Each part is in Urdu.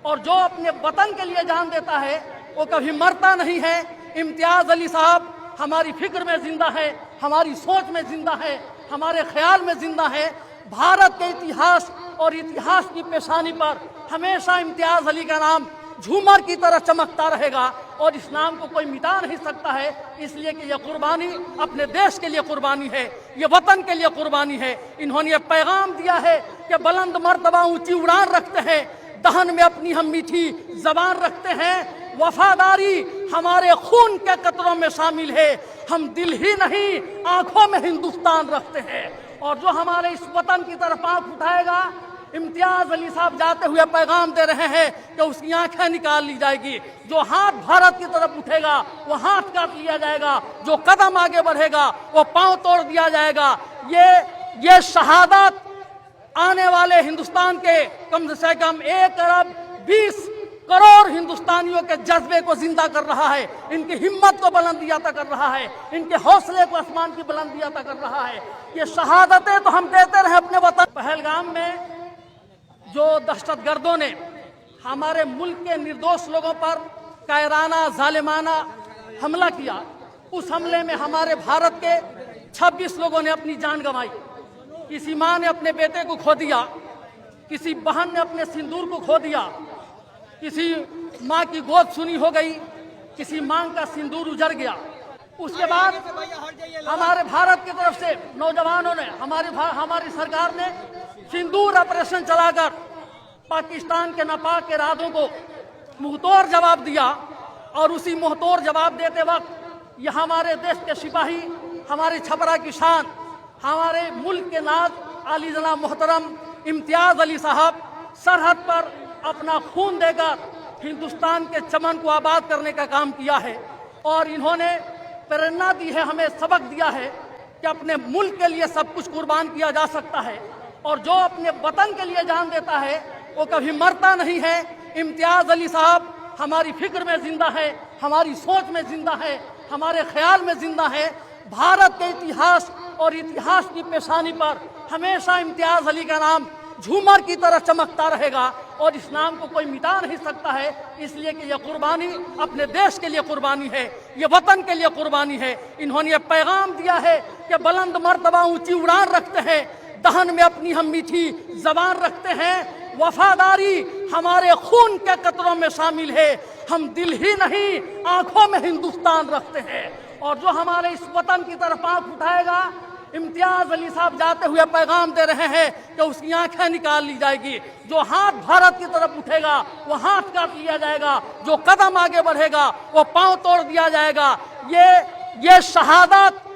اور جو اپنے وطن کے لیے جان دیتا ہے وہ کبھی مرتا نہیں ہے۔ امتیاز علی صاحب ہماری فکر میں زندہ ہے، ہماری سوچ میں زندہ ہے، ہمارے خیال میں زندہ ہے۔ بھارت کے اتہاس اور اتہاس کی پیشانی پر ہمیشہ امتیاز علی کا نام جھومر کی طرح چمکتا رہے گا، اور اس نام کو کوئی مٹا نہیں سکتا ہے، اس لیے کہ یہ قربانی اپنے دیش کے لیے قربانی ہے، یہ وطن کے لیے قربانی ہے۔ انہوں نے یہ پیغام دیا ہے کہ بلند مرتبہ اونچی اڑان رکھتے ہیں، دہن میں اپنی ہم میٹھی زبان رکھتے ہیں، وفاداری ہمارے خون کے قطروں میں شامل ہے، ہم دل ہی نہیں آنکھوں میں ہندوستان رکھتے ہیں۔ اور جو ہمارے اس وطن کی طرف آنکھ اٹھائے گا، امتیاز علی صاحب جاتے ہوئے پیغام دے رہے ہیں کہ اس کی آنکھیں نکال لی جائے گی۔ جو ہاتھ بھارت کی طرف اٹھے گا وہ ہاتھ کاٹ لیا جائے گا، جو قدم آگے بڑھے گا وہ پاؤں توڑ دیا جائے گا۔ یہ شہادت آنے والے ہندوستان کے کم سے کم 1 ارب 20 کروڑ ہندوستانیوں کے جذبے کو زندہ کر رہا ہے، ان کی ہمت کو بلندی عطا کر رہا ہے، ان کے حوصلے کو آسمان کی بلندی عطا کر رہا ہے۔ یہ شہادتیں تو ہم دیتے رہے اپنے وطن۔ پہلگام میں جو دہشت گردوں نے ہمارے ملک کے نردوش لوگوں پر کائرانہ ظالمانہ حملہ کیا، اس حملے میں ہمارے بھارت کے 26 لوگوں نے اپنی جان گنوائی۔ کسی ماں نے اپنے بیٹے کو کھو دیا، کسی بہن نے اپنے سندور کو کھو دیا، کسی ماں کی گود سونی ہو گئی، کسی ماں کا سندور اجڑ گیا۔ اس کے بعد ہمارے بھارت کی طرف سے نوجوانوں نے، ہماری سرکار نے سندور آپریشن چلا کر پاکستان کے ناپاک ارادوں کو منہ توڑ جواب دیا، اور اسی منہ توڑ جواب دیتے وقت یہ ہمارے دیش کے سپاہی، ہماری چھپرا کی شان، ہمارے ملک کے ناز عالی جناب محترم امتیاز علی صاحب سرحد پر اپنا خون دے کر ہندوستان کے چمن کو آباد کرنے کا کام کیا ہے، اور انہوں نے پریرنا دی ہے، ہمیں سبق دیا ہے کہ اپنے ملک کے لیے سب کچھ قربان کیا جا سکتا ہے، اور جو اپنے وطن کے لیے جان دیتا ہے وہ کبھی مرتا نہیں ہے۔ امتیاز علی صاحب ہماری فکر میں زندہ ہے، ہماری سوچ میں زندہ ہے، ہمارے خیال میں زندہ ہے۔ بھارت کے اتہاس اور اتہاس کی پیشانی پر ہمیشہ امتیاز علی کا نام جھومر کی طرح چمکتا رہے گا، اور اس نام کو کوئی مٹا نہیں سکتا ہے، اس لیے کہ یہ قربانی اپنے دیش کے لیے قربانی ہے، یہ وطن کے لیے قربانی ہے۔ انہوں نے یہ پیغام دیا ہے کہ بلند مرتبہ اونچی اڑان رکھتے ہیں، دہن میں اپنی ہم میٹھی زبان رکھتے ہیں، وفاداری ہمارے خون کے قطروں میں شامل ہے، ہم دل ہی نہیں آنکھوں میں ہندوستان رکھتے ہیں۔ اور جو ہمارے اس وطن کی طرف آنکھ اٹھائے گا، امتیاز علی صاحب جاتے ہوئے پیغام دے رہے ہیں کہ اس کی آنکھیں نکال لی جائے گی۔ جو ہاتھ بھارت کی طرف اٹھے گا وہ ہاتھ کاٹ لیا جائے گا، جو قدم آگے بڑھے گا وہ پاؤں توڑ دیا جائے گا۔ یہ شہادت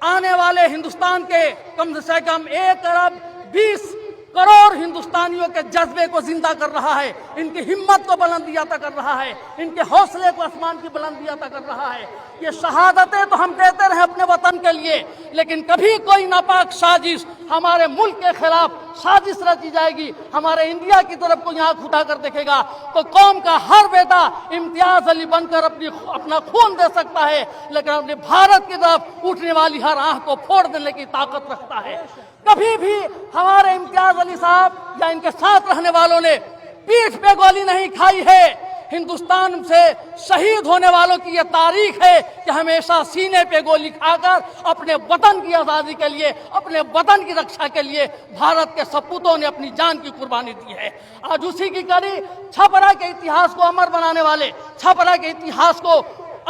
آنے والے ہندوستان کے کم سے کم 1 ارب 20 کروڑ ہندوستانیوں کے جذبے کو زندہ کر رہا ہے، ان کی ہمت کو بلندی عطا کر رہا ہے، ان کے حوصلے کو آسمان کی بلندی عطا کر رہا ہے۔ یہ شہادتیں تو ہم دیتے رہے اپنے وطن کے لیے، لیکن کبھی کوئی ناپاک سازش ہمارے ملک کے خلاف سازش رچی جائے گی، ہمارے انڈیا کی طرف کوئی آنکھ اٹھا کر دیکھے گا تو قوم کا ہر بیٹا امتیاز علی بن کر اپنا خون دے سکتا ہے، لیکن اپنے بھارت کی طرف اٹھنے والی ہر آنکھ کو پھوڑ دینے کی طاقت رکھتا ہے۔ کبھی بھی ہمارے امتیاز علی صاحب یا ان کے ساتھ رہنے والوں نے پیٹھ پہ گولی نہیں کھائی ہے۔ ہندوستان سے شہید ہونے والوں کی یہ تاریخ ہے کہ ہمیشہ سینے پہ گولی کھا کر اپنے وطن کی آزادی کے لیے، اپنے وطن کی رکشا کے لیے بھارت کے سپوتوں نے اپنی جان کی قربانی دی ہے۔ آج اسی کی کڑی چھپرا کے اتہاس کو امر بنانے والے، چھپرا کے اتہاس کو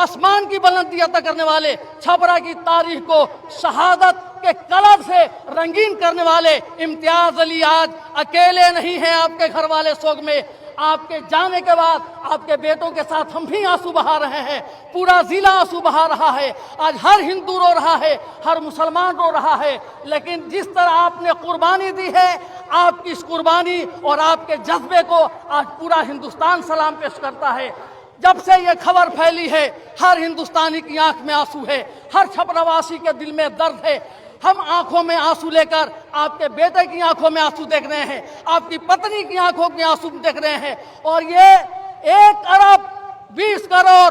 آسمان کی بلندی عطا کرنے والے، چھپرا کی تاریخ کو شہادت کے کلر سے رنگین کرنے والے امتیاز علی آج اکیلے نہیں ہیں آپ کے گھر والے سوگ میں۔ آپ کے جانے کے بعد آپ کے بیٹوں کے ساتھ ہم بھی آنسو بہا رہے ہیں، پورا ضلع آنسو بہا رہا ہے، آج ہر ہندو رو رہا ہے، ہر مسلمان رو رہا ہے، لیکن جس طرح آپ نے قربانی دی ہے، آپ کی اس قربانی اور آپ کے جذبے کو آج پورا ہندوستان سلام پیش کرتا ہے۔ جب سے یہ خبر پھیلی ہے ہر ہندوستانی کی آنکھ میں آنسو ہے، ہر چھپراواسی کے دل میں درد ہے۔ ہم آنکھوں میں آنسو لے کر آپ کے بیٹے کی آنکھوں میں آنسو دیکھ رہے ہیں، آپ کی پتنی کی آنکھوں میں آنسو دیکھ رہے ہیں، اور یہ 1 ارب 20 کروڑ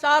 4